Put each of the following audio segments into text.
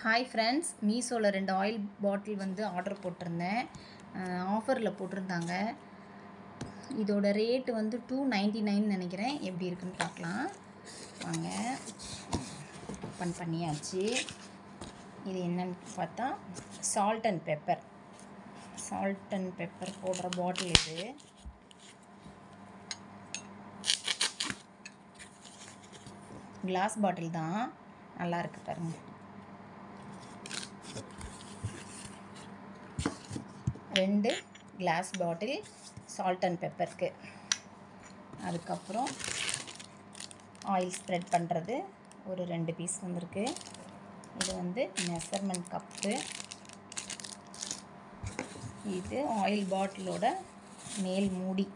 Hi friends, மீஷோவில் 2 oil பாட்டில் வந்து order போட்டிருந்தேன். ஆஃபரில் போட்டிருந்தாங்க. இதோட ரேட்டு வந்து $299 நினைக்கிறேன். எப்படி இருக்குன்னு பார்க்கலாம் வாங்க. ஓப்பன் பண்ணியாச்சு. இது என்னன்னு பார்த்தா சால்ட் அண்ட் பெப்பர் போடுற பாட்டில் இது. கிளாஸ் பாட்டில் தான், நல்லா இருக்கு பாருங்க. 2 கிளாஸ் பாட்டில் சால்ட் அண்ட் பெப்பருக்கு. அதுக்கப்புறம் ஆயில் ஸ்ப்ரெட் பண்ணுறது ஒரு 2 பீஸ் வந்திருக்கு. இது வந்து மெஷர்மெண்ட் கப்பு. இது ஆயில் பாட்டிலோட மேல் மூடி.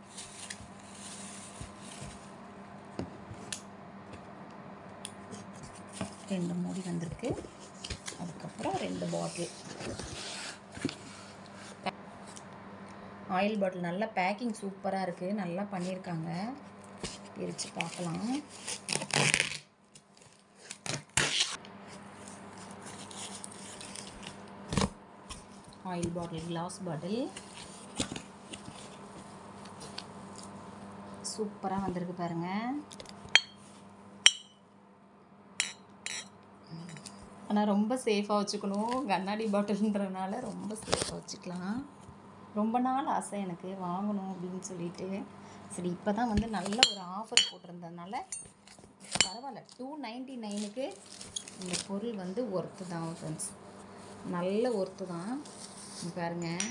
ரெண்டு மூடி வந்திருக்கு. அதுக்கப்புறம் 2 பாட்டில் ஆயில் பாட்டில். நல்லா பேக்கிங் சூப்பராக இருக்குது, நல்லா பண்ணியிருக்காங்க. பிரித்து பார்க்கலாம். ஆயில் பாட்டில், கிளாஸ் பாட்டில் சூப்பராக வந்திருக்கு பாருங்கள். ஆனால் ரொம்ப சேஃபாக வச்சுக்கணும். கண்ணாடி பாட்டில்ன்றனால ரொம்ப சேஃபாக வச்சுக்கலாம். ரொம்ப நாள் ஆசை எனக்கு வாங்கணும் அப்படின்னு சொல்லிட்டு. சரி, இப்போ தான் வந்து நல்ல ஒரு ஆஃபர் போட்டிருந்ததுனால பரவாயில்ல. $299க்கு இந்த பொருள் வந்து ஒர்த்து தான் ஃப்ரெண்ட்ஸ், நல்ல ஒர்த்து தான். பாருங்கள்,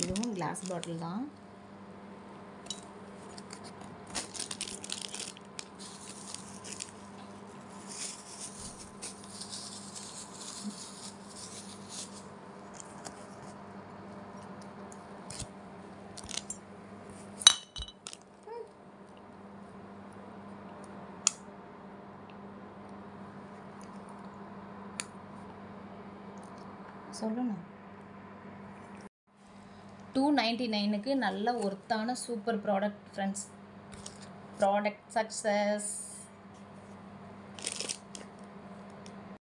இதுவும் கிளாஸ் பாட்டில் தான். சொல்லணும். $299க்கு நல்ல ஒர்த்தான super product friends. Product success.